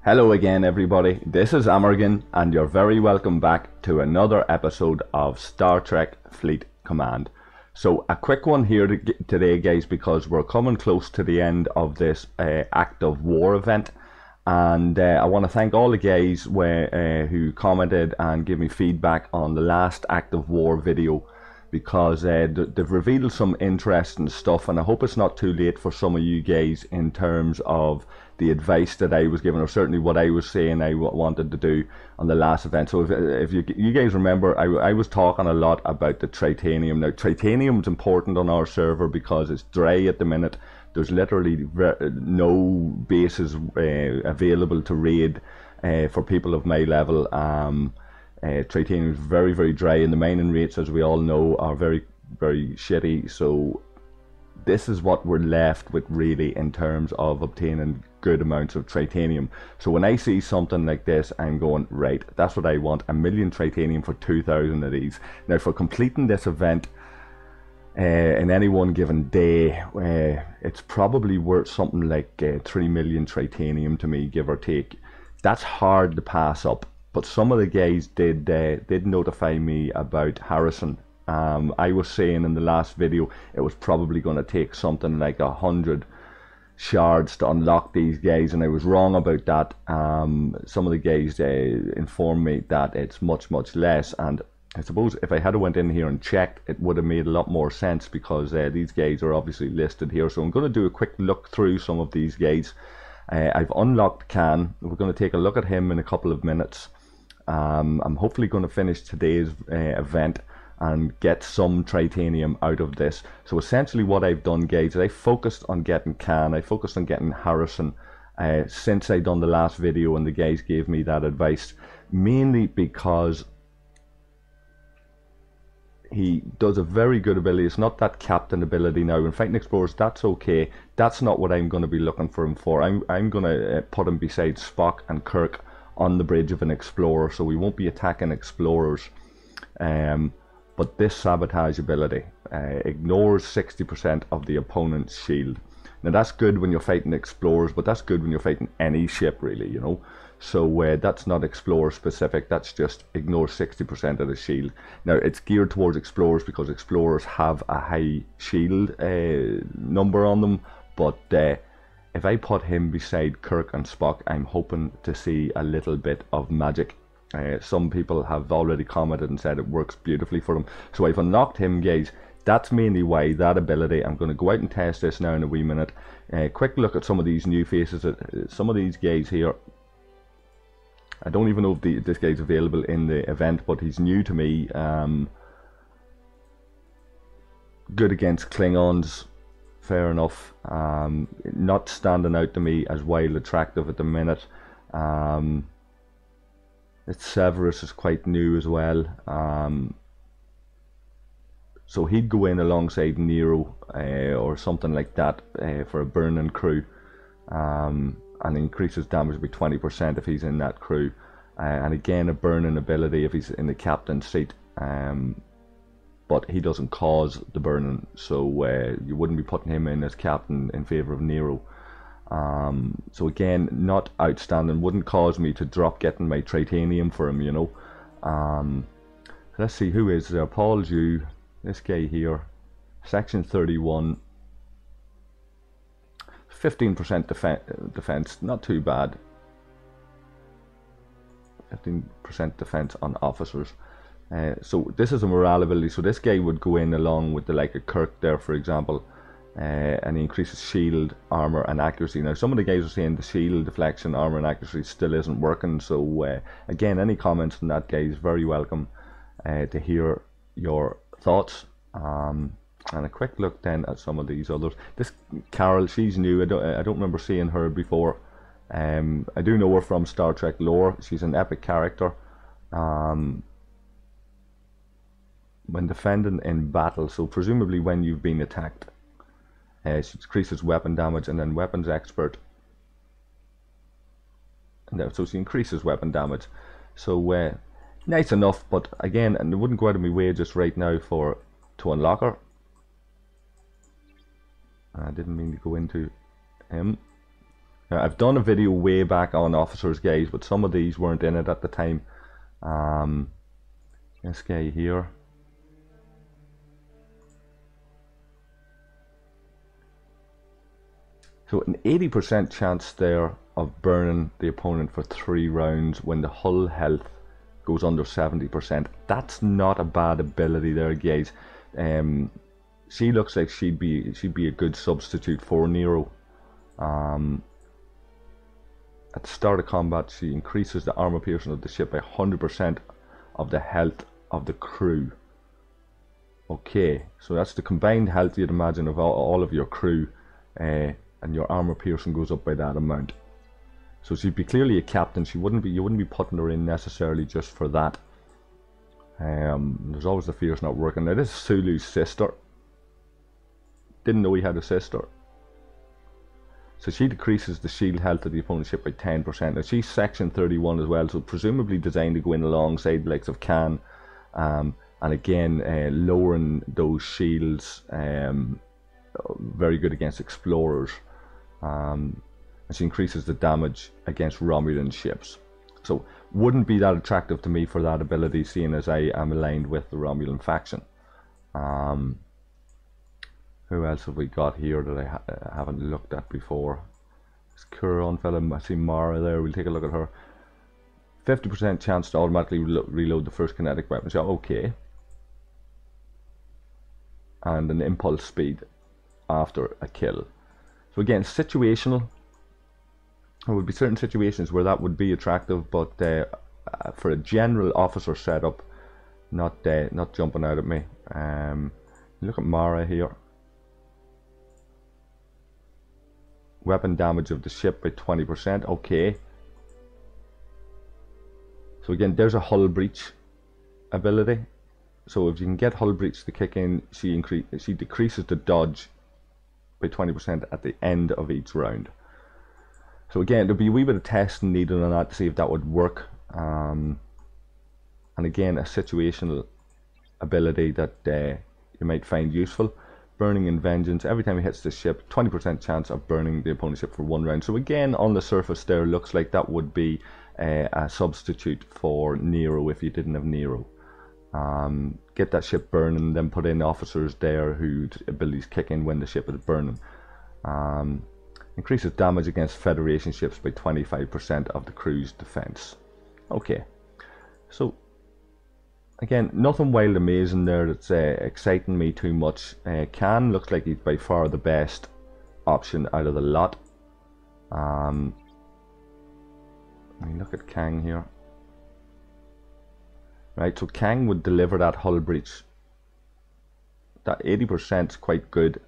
Hello again, everybody. This is Amergan, and you're very welcome back to another episode of Star Trek Fleet Command. So, a quick one here today, guys, because we're coming close to the end of this active war event, and I want to thank all the guys who commented and gave me feedback on the last active war video, because they've revealed some interesting stuff, and I hope it's not too late for some of you guys in terms of the advice that I was given, or certainly what I was saying I wanted to do on the last event. So if you guys remember, I was talking a lot about the tritanium. Now, tritanium is important on our server because it's dry at the minute. There's literally no bases available to raid for people of my level. Tritanium is very, very dry, and the mining rates, as we all know, are very, very shitty. So this is what we're left with, really, in terms of obtaining good amounts of tritanium. So when I see something like this, I'm going, right, that's what I want, 1,000,000 tritanium for 2,000 of these. Now, for completing this event in any one given day, it's probably worth something like 3 million tritanium to me, give or take. That's hard to pass up. But some of the guys did notify me about Harrison. I was saying in the last video it was probably going to take something like 100 shards to unlock these guys, and I was wrong about that. Some of the guys informed me that it's much less, and I suppose if I had went in here and checked, it would have made a lot more sense, because these guys are obviously listed here. So I'm going to do a quick look through some of these guys. I've unlocked Khan. We're going to take a look at him in a couple of minutes. I'm hopefully going to finish today's event and get some tritanium out of this. So essentially what I've done, guys, is I focused on getting Khan, I focused on getting Harrison since I done the last video, and the guys gave me that advice, mainly because he does a very good ability. It's not that captain ability. Now in fighting explorers, that's okay, that's not what I'm going to be looking for him for. I'm going to put him beside Spock and Kirk on the bridge of an explorer, so we won't be attacking explorers. But this sabotage ability ignores 60% of the opponent's shield. Now that's good when you're fighting explorers, but that's good when you're fighting any ship, really, you know. So that's not explorer specific, that's just ignore 60% of the shield. Now it's geared towards explorers because explorers have a high shield number on them, but if I put him beside Kirk and Spock, I'm hoping to see a little bit of magic. Some people have already commented and said it works beautifully for them. So I've unlocked him, guys. That's mainly why, that ability. I'm going to go out and test this now in a wee minute. Quick look at some of these new faces. Some of these guys here, I don't even know if this guy's available in the event, but he's new to me. Good against Klingons, fair enough. Not standing out to me as wild attractive at the minute. Severus is quite new as well. So he'd go in alongside Nero or something like that for a burning crew, and increases damage by 20% if he's in that crew, and again a burning ability if he's in the captain's seat, but he doesn't cause the burning, so you wouldn't be putting him in as captain in favor of Nero. So again, not outstanding, wouldn't cause me to drop getting my tritanium for him, you know. Let's see, who is there? Paul Jew, this guy here, section 31, 15% defense, not too bad. 15% defense on officers. So this is a morale ability, so this guy would go in along with the like a Kirk there, for example. And he increases shield, armor, and accuracy. Now some of the guys are saying the shield, deflection, armor, and accuracy still isn't working. So again, any comments on that, guys, very welcome to hear your thoughts. And a quick look then at some of these others. This Carol, she's new. I don't remember seeing her before. I do know her from Star Trek lore. She's an epic character. When defending in battle, so presumably when you've been attacked. She increases weapon damage, and then weapons expert. So she increases weapon damage. So nice enough, but again, and it wouldn't go out of my way just right now to unlock her. I didn't mean to go into him. Now, I've done a video way back on officers, guys, but some of these weren't in it at the time. This guy here. So an 80% chance there of burning the opponent for 3 rounds when the hull health goes under 70%. That's not a bad ability there, guys. She looks like she'd be a good substitute for Nero. At the start of combat, she increases the armor piercing of the ship by 100% of the health of the crew. Okay, so that's the combined health you'd imagine of all of your crew, and your armor piercing goes up by that amount. So she'd be clearly a captain. You wouldn't be putting her in necessarily just for that. There's always the fear it's not working. Now this is Sulu's sister. Didn't know he had a sister. So she decreases the shield health of the opponent's ship by 10%. Now she's section 31 as well, so presumably designed to go in alongside the likes of Khan, and again lowering those shields. Very good against explorers, and she increases the damage against Romulan ships. So wouldn't be that attractive to me for that ability, seeing as I am aligned with the Romulan faction. Who else have we got here that I haven't looked at before? This Kuron fella, I see Mara there. We'll take a look at her. 50% chance to automatically reload the first kinetic weapon shot. Okay. And an impulse speed after a kill. So again, situational. There would be certain situations where that would be attractive, but for a general officer setup, not jumping out at me. Look at Mara here. Weapon damage of the ship by 20%. Okay. So again, there's a hull breach ability. So if you can get hull breach to kick in, she decreases the dodge by 20% at the end of each round. So again, there'll be a wee bit of testing needed on that to see if that would work. And again, a situational ability that you might find useful. Burning and Vengeance. Every time he hits the ship, 20% chance of burning the opponent's ship for 1 round. So again, on the surface there, looks like that would be a substitute for Nero if you didn't have Nero. Get that ship burning, then put in officers there whose abilities kick in when the ship is burning. Increases damage against Federation ships by 25% of the crew's defense. Okay, so again, nothing wild amazing there that's exciting me too much. Khan looks like he's by far the best option out of the lot. I mean, look at Kang here. Right, so Kang would deliver that hull breach. That 80% is quite good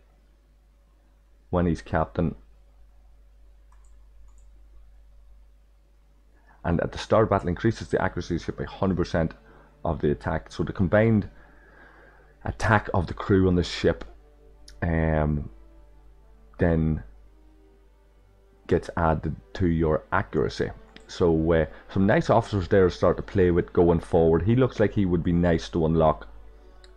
when he's captain. And at the start of battle, increases the accuracy of the ship by 100% of the attack. So the combined attack of the crew on the ship then gets added to your accuracy. So some nice officers there start to play with going forward. He looks like he would be nice to unlock.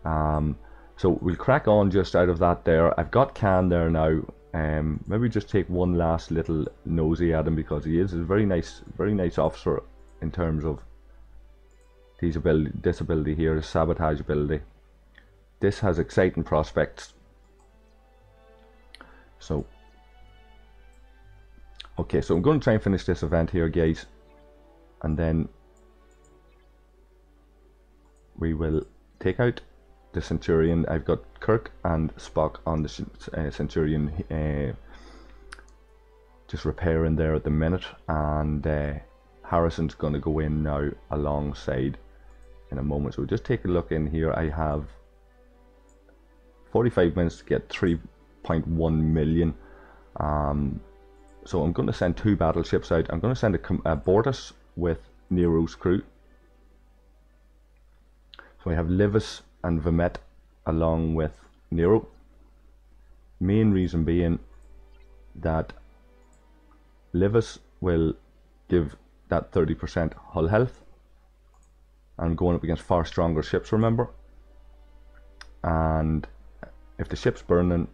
So we'll crack on just out of that there. I've got Khan there now. Maybe just take one last little nosy at him, because he is a very nice officer in terms of this ability here, the sabotage ability. This has exciting prospects. So okay, so I'm going to try and finish this event here, guys, and then we will take out the Centurion. I've got Kirk and Spock on the Centurion, just repairing there at the minute, and Harrison's going to go in now alongside in a moment. So we'll just take a look in here. I have 45 minutes to get 3.1 million. So I'm going to send 2 battleships out. I'm going to send a Bortus with Nero's crew. So I have Livis and Vimet along with Nero. Main reason being that Livis will give that 30% hull health. I'm going up against far stronger ships, remember. And if the ship's burning,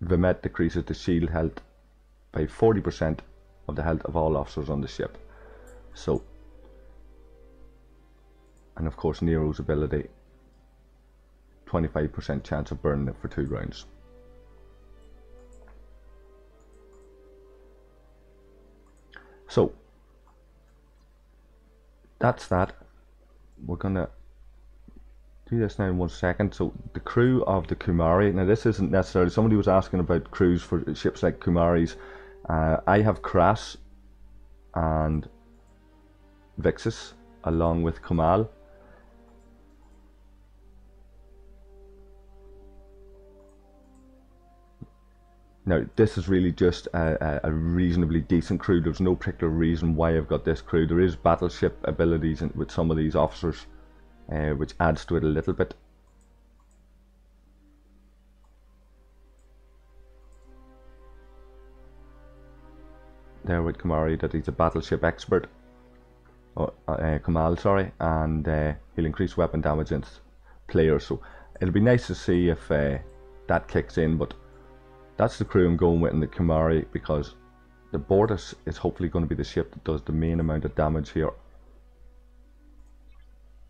Vimet decreases the shield health by 40% of the health of all officers on the ship. So, and of course Nero's ability, 25% chance of burning it for 2 rounds. So that's that. We're gonna do this now in 1 second. So the crew of the Kumari, now this isn't necessarily, somebody was asking about crews for ships like Kumaris. I have Kras and Vixus along with Kamal. Now this is really just a reasonably decent crew. There's no particular reason why I've got this crew. There is battleship abilities with some of these officers, which adds to it a little bit. There with Kamari, that he's a battleship expert. Kamal, sorry, and he'll increase weapon damage against players. So it'll be nice to see if that kicks in, but that's the crew I'm going with in the Kamari, because the Bortus is hopefully going to be the ship that does the main amount of damage here.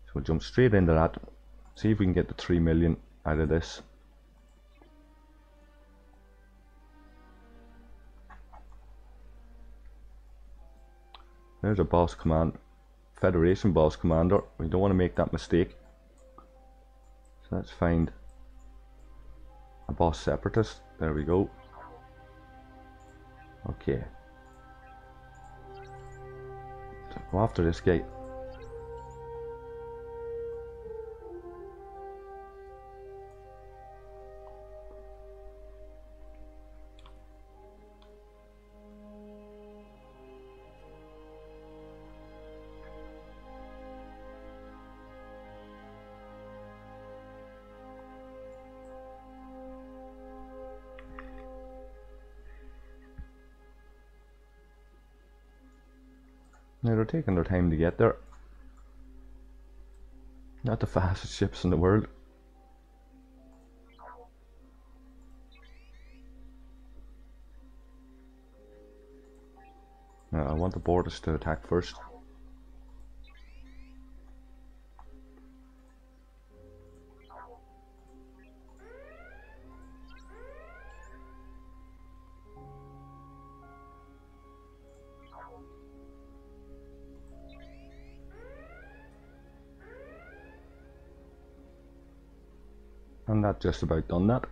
So we'll jump straight into that, see if we can get the 3 million out of this. There's a boss command, Federation boss commander. We don't want to make that mistake. So let's find a boss separatist. There we go. Okay. So go after this guy. Now they're taking their time to get there. Not the fastest ships in the world. Now I want the Bortus to attack first. And that just about done that.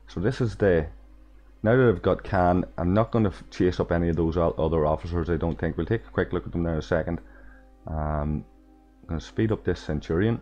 So this is the, now that I've got Khan, I'm not going to chase up any of those other officers, I don't think. We'll take a quick look at them now in a second. I'm going to speed up this Centurion.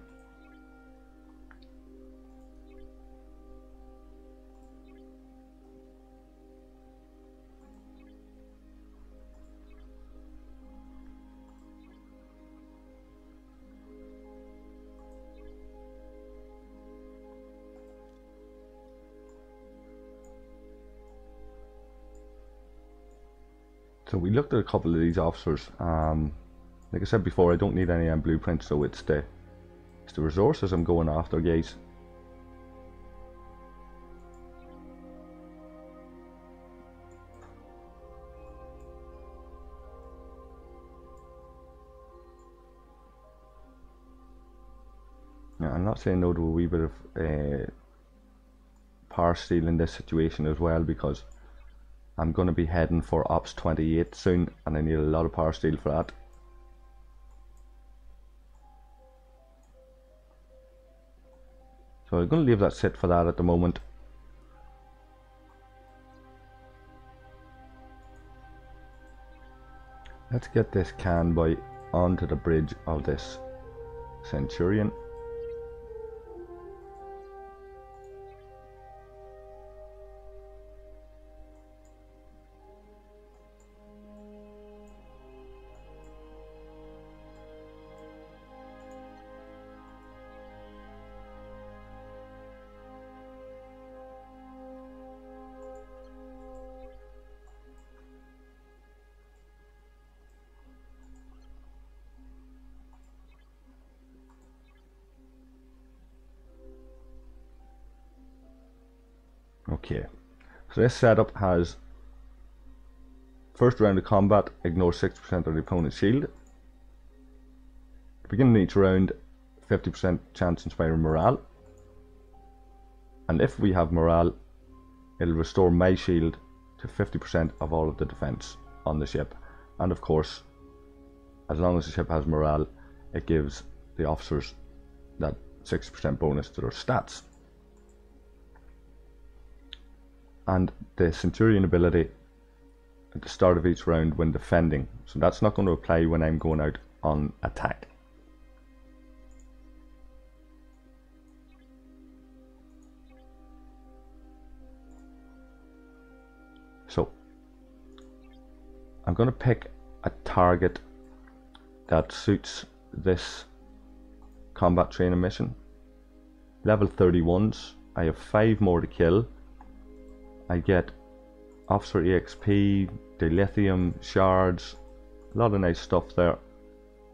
So we looked at a couple of these officers. Like I said before, I don't need any blueprints, so it's the resources I'm going after, guys. Now, I'm not saying no to a wee bit of power steal in this situation as well, because I'm going to be heading for Ops 28 soon, and I need a lot of power steel for that. So I'm going to leave that sit for that at the moment. Let's get this can boy onto the bridge of this Centurion. Okay, so this setup has first round of combat, ignore 60% of the opponent's shield. Beginning of each round, 50% chance inspiring morale. And if we have morale, it'll restore my shield to 50% of all of the defense on the ship. And of course, as long as the ship has morale, it gives the officers that 60% bonus to their stats. And the Centurion ability at the start of each round when defending, so that's not going to apply when I'm going out on attack. So I'm going to pick a target that suits this combat training mission. Level 31s, I have 5 more to kill. I get officer EXP, dilithium, shards, a lot of nice stuff there.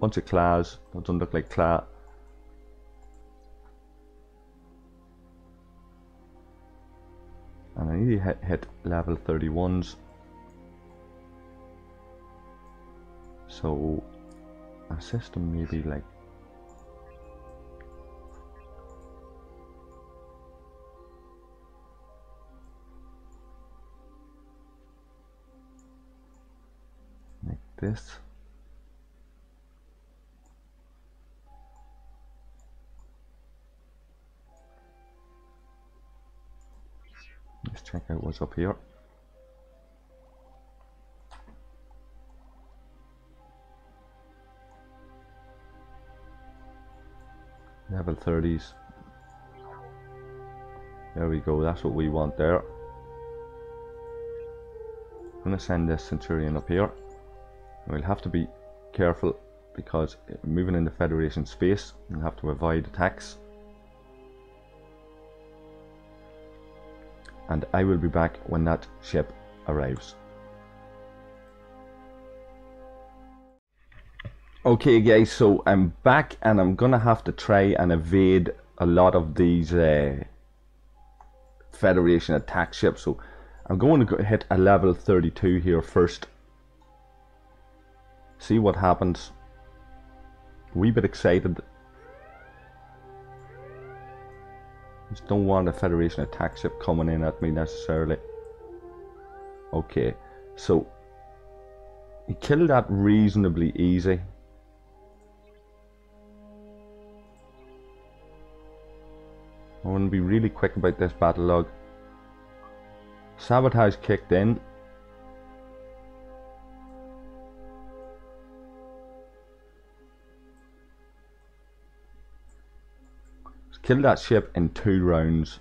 Bunch of claws, doesn't look like claw. And I need to hit level 31s. So a system maybe like this. Let's check out what's up here. Level 30s. There we go, that's what we want there. I'm going to send this Centurion up here. We'll have to be careful because moving into Federation space, we'll have to avoid attacks. And I will be back when that ship arrives. Okay guys, so I'm back and I'm gonna have to try and evade a lot of these Federation attack ships. So I'm going to hit a level 32 here first. See what happens. A wee bit excited. Just don't want a Federation attack ship coming in at me necessarily. Okay, so he killed that reasonably easy. I want to be really quick about this battle log. Sabotage kicked in. Killed that ship in 2 rounds.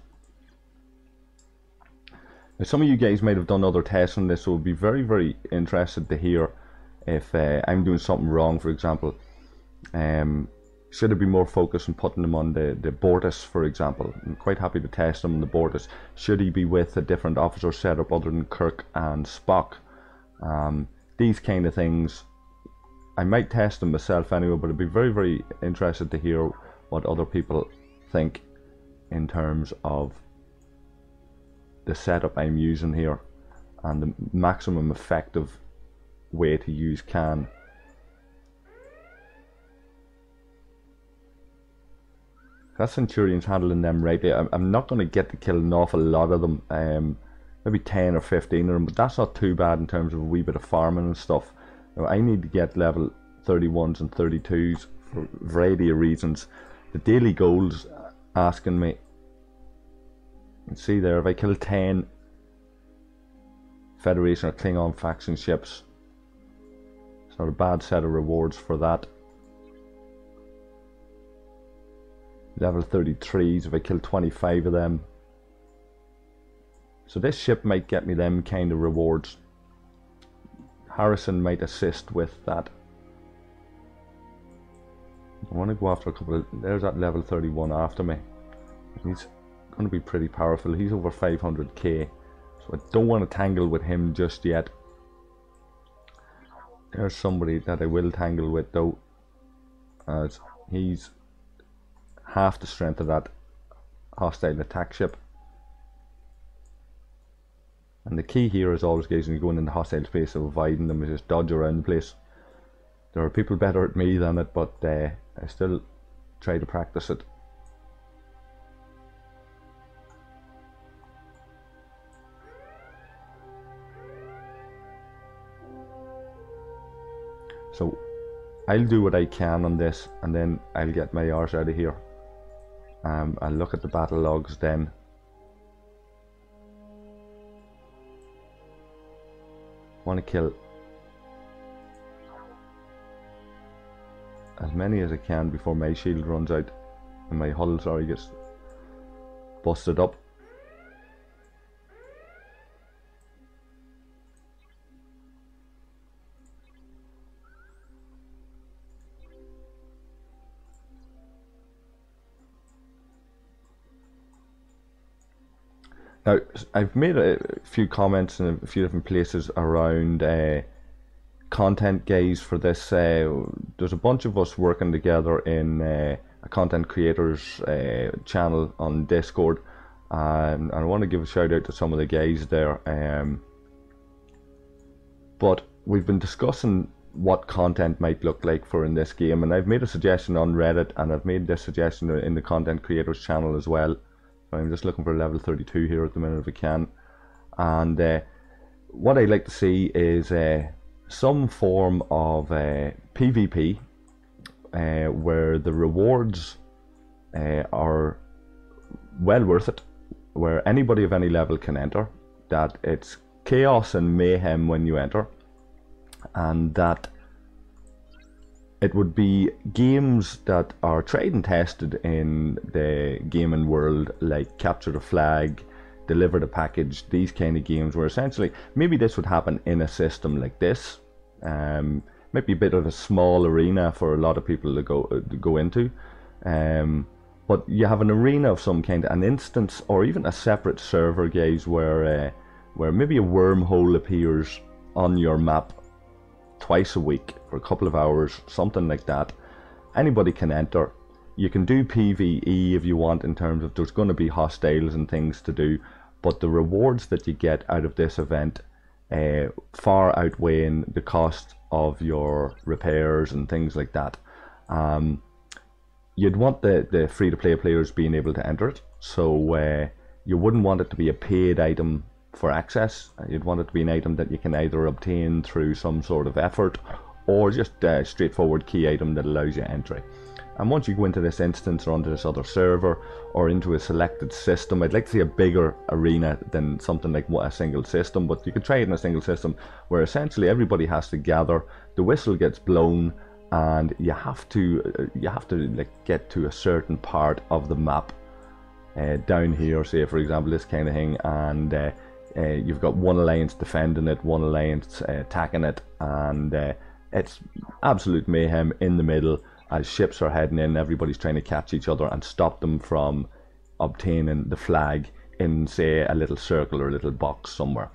Now some of you guys might have done other tests on this, so I'll be very, very interested to hear if I'm doing something wrong, for example. Should I be more focused on putting them on the Bortus, for example? I'm quite happy to test them on the Bortus. Should he be with a different officer setup other than Kirk and Spock? These kind of things. I might test them myself anyway, but I'd be very, very interested to hear what other people think in terms of the setup I'm using here and the maximum effective way to use Khan. That Centurion's handling them rightly. I'm not going to get to kill an awful lot of them, maybe 10 or 15 of them, but that's not too bad in terms of a wee bit of farming and stuff. Now, I need to get level 31s and 32s for a variety of reasons. The daily goals asking me, you can see there, if I kill 10 Federation or Klingon faction ships, it's not a bad set of rewards for that. Level 33s if I kill 25 of them. So this ship might get me them kind of rewards. Harrison might assist with that. I want to go after a couple of... There's that level 31 after me. He's going to be pretty powerful. He's over 500k. So I don't want to tangle with him just yet. There's somebody that I will tangle with though, as he's half the strength of that hostile attack ship. And the key here is always, guys, when you go into hostile space, of avoiding them, is just dodge around the place. There are people better at me than it, but I still try to practice it. So I'll do what I can on this, and then I'll get my arse out of here. I'll look at the battle logs then. Want to kill as many as I can before my shield runs out and my hull, sorry, gets busted up. Now, I've made a few comments in a few different places around content, guys, for this. There's a bunch of us working together in a content creators channel on Discord, and I want to give a shout out to some of the guys there. But we've been discussing what content might look like for in this game, and I've made a suggestion on Reddit, and I've made this suggestion in the content creators channel as well. I'm just looking for level 32 here at the minute if I can. And what I'd like to see is some form of PvP where the rewards are well worth it, where anybody of any level can enter, that it's chaos and mayhem when you enter, and that it would be games that are tried and tested in the gaming world, like Capture the Flag, Deliver the Package, these kind of games, where essentially maybe this would happen in a system like this. Might be a bit of a small arena for a lot of people to go into, but you have an arena of some kind, an instance, or even a separate server, guys, where maybe a wormhole appears on your map twice a week for a couple of hours, something like that. Anybody can enter. You can do PvE if you want, in terms of there's going to be hostiles and things to do, but the rewards that you get out of this event far outweighing the cost of your repairs and things like that. You'd want the free-to-play players being able to enter it, so you wouldn't want it to be a paid item for access. You'd want it to be an item that you can either obtain through some sort of effort, or just a straightforward key item that allows you entry. And once you go into this instance or onto this other server or into a selected system, I'd like to see a bigger arena than something like a single system, but you could try it in a single system where essentially everybody has to gather, the whistle gets blown, and you have to like get to a certain part of the map down here, say for example this kind of thing, and you've got one alliance defending it, one alliance attacking it, and it's absolute mayhem in the middle as ships are heading in. Everybody's trying to catch each other and stop them from obtaining the flag in, say, a little circle or a little box somewhere.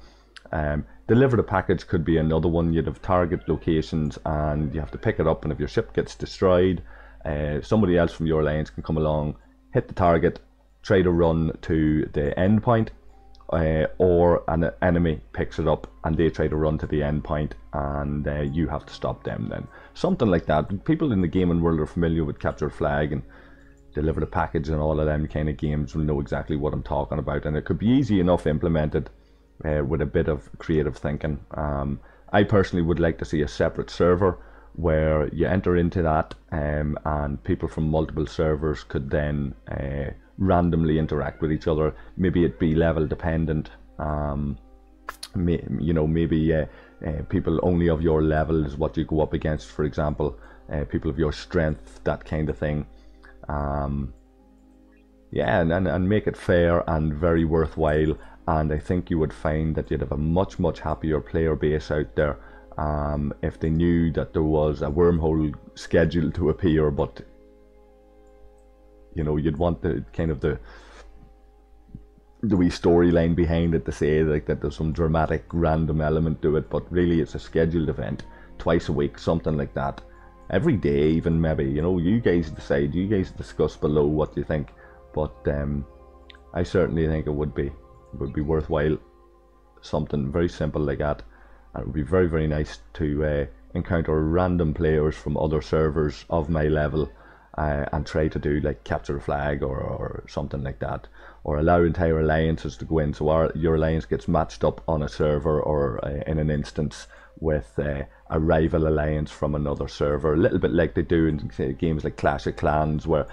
Deliver the Package could be another one. You'd have target locations and you have to pick it up, and if your ship gets destroyed, somebody else from your alliance can come along, hit the target, try to run to the end point, or an enemy picks it up and they try to run to the end point, and you have to stop them then. Something like that. People in the gaming world are familiar with Capture the Flag and Deliver the Package and all of them kind of games, will know exactly what I'm talking about, and it could be easy enough implemented with a bit of creative thinking. I personally would like to see a separate server where you enter into that, and people from multiple servers could then randomly interact with each other. Maybe it be level dependent. Maybe people only of your level is what you go up against, for example, people of your strength, that kind of thing. Yeah, and make it fair and very worthwhile, and I think you would find that you'd have a much happier player base out there if they knew that there was a wormhole scheduled to appear, but you know, you'd want the kind of the wee storyline behind it to say like that there's some dramatic random element to it, but really it's a scheduled event twice a week, something like that, every day even, maybe. You know, you guys decide, you guys discuss below what you think, but I certainly think it would be worthwhile something very simple like that, and it would be very, very nice to encounter random players from other servers of my level, and try to do like capture the flag or something like that, or allow entire alliances to go in, so your alliance gets matched up on a server or in an instance with a rival alliance from another server, a little bit like they do in games like Clash of Clans, where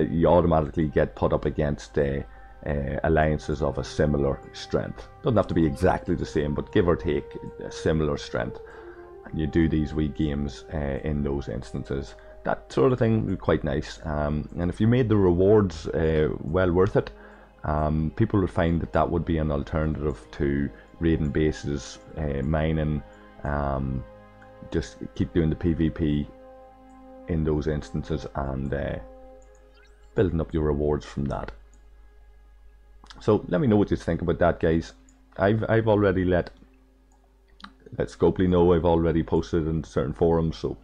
you automatically get put up against alliances of a similar strength. Doesn't have to be exactly the same, but give or take a similar strength. And you do these wee games in those instances. That sort of thing would be quite nice. And if you made the rewards well worth it, people would find that that would be an alternative to raiding bases, mining, just keep doing the PvP in those instances, and building up your rewards from that. So let me know what you think about that, guys. I've already let Scopely know. I've already posted in certain forums, so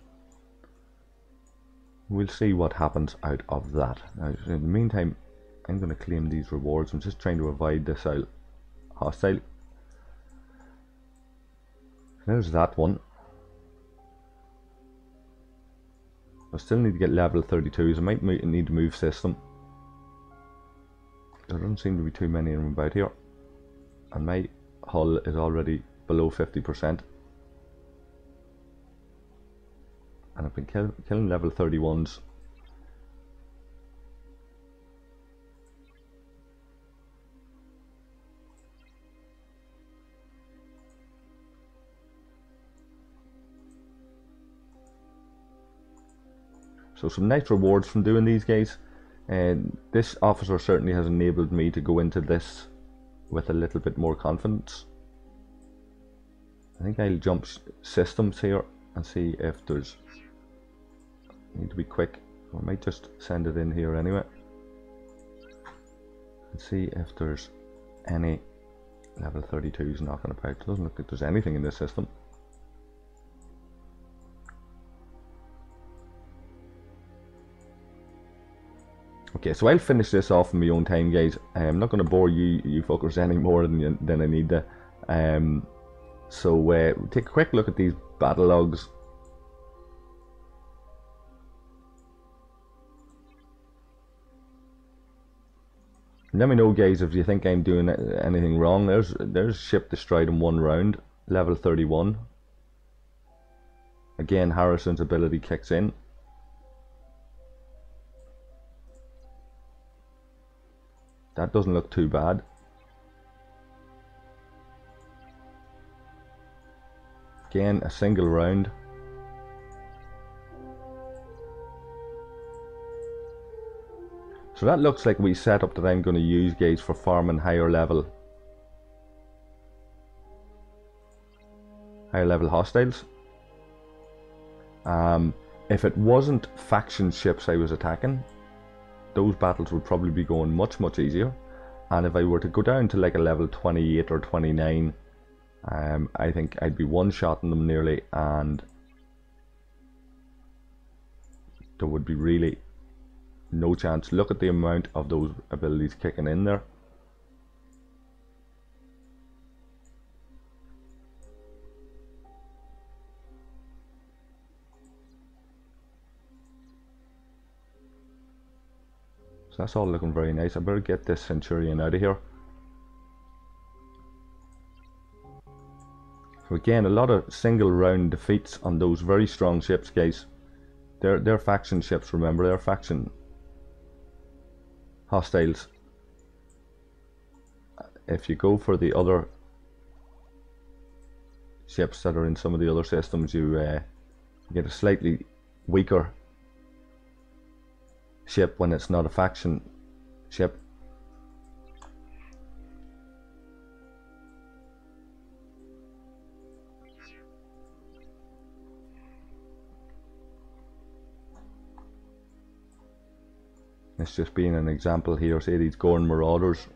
we'll see what happens out of that. Now, in the meantime, I'm going to claim these rewards. I'm just trying to avoid this hostile. There's that one. I still need to get level 32s. I might need to move system. There doesn't seem to be too many of them about here, and my hull is already below 50%. And I've been killing level 31s. So some nice rewards from doing these, guys. And this officer certainly has enabled me to go into this with a little bit more confidence. I think I'll jump systems here and see if there's... Need to be quick. I might just send it in here anyway and see if there's any level 32s knocking about. Doesn't look like there's anything in this system. Okay, so I'll finish this off in my own time, guys. I'm not going to bore you fuckers any more than I need to. So take a quick look at these battle logs. Let me know, guys, if you think I'm doing anything wrong. There's ship destroyed in one round, level 31. Again, Harrison's ability kicks in. That doesn't look too bad. Again, a single round. So that looks like we setup that I'm going to use, guys, for farming higher level hostiles. If it wasn't faction ships I was attacking, those battles would probably be going much easier. And if I were to go down to like a level 28 or 29, I think I'd be one-shotting them nearly, and there would be really no chance. Look at the amount of those abilities kicking in there. So that's all looking very nice. I better get this Centurion out of here. So again, a lot of single round defeats on those very strong ships, guys. They're faction ships, remember, they're faction hostiles. If you go for the other ships that are in some of the other systems, you get a slightly weaker ship when it's not a faction ship. It's just being an example here. Say these Gorn Marauders,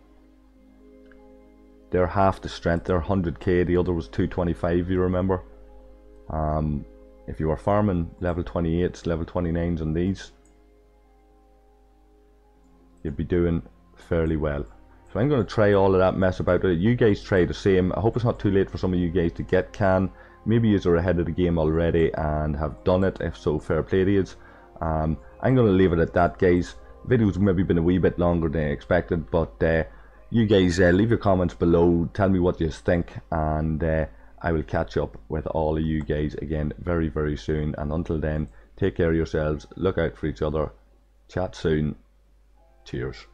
they're half the strength, they're 100k, the other was 225, you remember. If you were farming level 28s, level 29s on these, you'd be doing fairly well. So I'm going to try all of that mess about it. You guys try the same. I hope it's not too late for some of you guys to get can. Maybe you are ahead of the game already and have done it. If so, fair play to you. I'm going to leave it at that, guys. Video's maybe been a wee bit longer than I expected, but you guys leave your comments below. Tell me what you think, and I will catch up with all of you guys again very, very soon. And until then, take care of yourselves. Look out for each other. Chat soon. Cheers.